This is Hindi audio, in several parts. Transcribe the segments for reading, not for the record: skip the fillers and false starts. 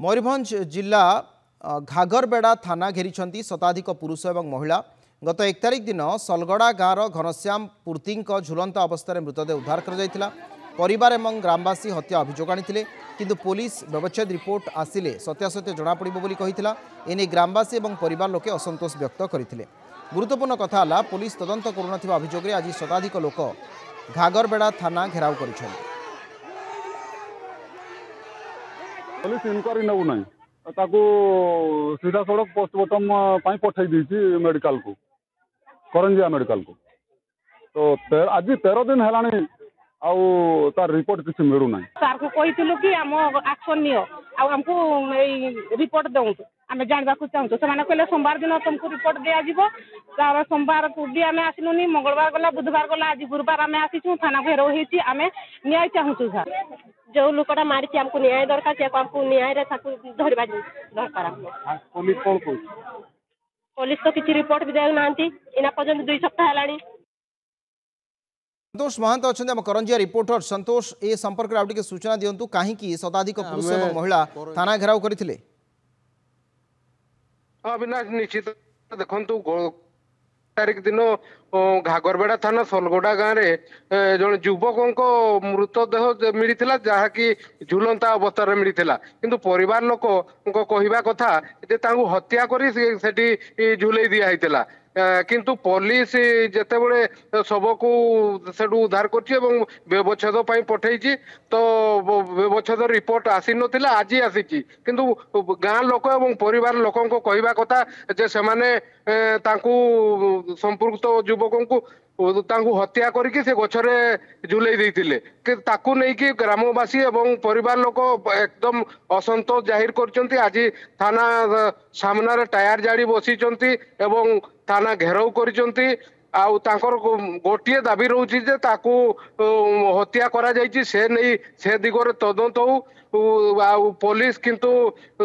मयूरभंज जिला घागरबेड़ा थाना घेरी शताधिक पुरुष और महिला गत 1 तारिख दिन सलगड़ा गाँव घनश्याम पूर्ति झुलंत अवस्था मृतदेह उद्धार कर परिवार और ग्रामवासी हत्या अभियोग आनी किंतु पुलिस व्यवच्छेद रिपोर्ट आसिले सत्यासत्य जनापड़ा एने ग्रामवासी और परिवार लोके असंतोष व्यक्त करते। गुरुत्वपूर्ण कथा है पुलिस तदंत करुनथिबा अभियोगरे आज शताधिक लोक घागरबेड़ा थाना घेराव कर पुलिस इनक्वारी नौ ना सीधा सड़क पोस्टमार्टम पठे दी मेडिकल को करंजिया मेडिकल को तो आज 13 दिन है तार रिपोर्ट किसी मिलू ना सार को कही कि आम एक्शन नियो आमको रिपोर्ट दौं आम जानवा चाहूँ से कहले सोमवार दिन तुमको रिपोर्ट दिज्व सोमवार को भी आम आसलुनि मंगलवार गला बुधवार गला आज गुरुवार आम आसीचु थाना घेराव होती आम न्याय चाहूँ सर जो लोकटा मारी आमको न्याय दरकार आमको न्याय धरवा दरकार पुलिस तो किसी रिपोर्ट भी देना इना पर्यटन 2 सप्ताह है। संतोष महांत अच्छा करंजिया रिपोर्टर संतोष ए संपर्क में आउटे सूचना दिंतु कहीं शताधिक पुरुष और महिला थाना घेराव करथिले। अविनाश निश्चित देखु तारिख दिन घागरबेड़ा थाना सलगड़ा गाँव में जन युवक मृतदेह मिलता जहाँकि झुलंता अवस्था मिलता किंतु परिवार लोक कहवा कथा हत्या कर झुले दिखाई किंतु पुलिस जिते बड़े शव को उद्धार करवच्छेद पठे तो व्यवच्छेद रिपोर्ट आसी नाला आज आसी किंतु गाँ लोक और परिवार लोक कहवा कथा जे से संपुक्त युवक को हत्या करके से गछरे झुले देते ताकू नहीं कि ग्रामवासी एवं परिवार लोक एकदम असंतोष जाहिर कर आज थाना सामना टायर जाड़ी बसी एवं थाना घेराव कर गोटे दाबी रोचे हत्या करा से नहीं से दिगरे तदंत हो पुलिस किंतु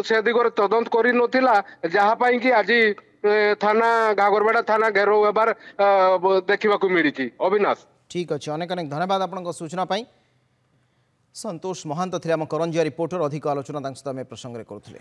से दिगरे तदंत कर नथिला जहाँपाई कि आज थाना घागरबेड़ा थाना घेराव होबार देखा मिली। अविनाश ठीक अच्छे अनेक अनेक धन्यवाद आपन सूचना पाई। संतोष महांत थे आम करंजिया रिपोर्टर अधिक आलोचना प्रसंग में करुले।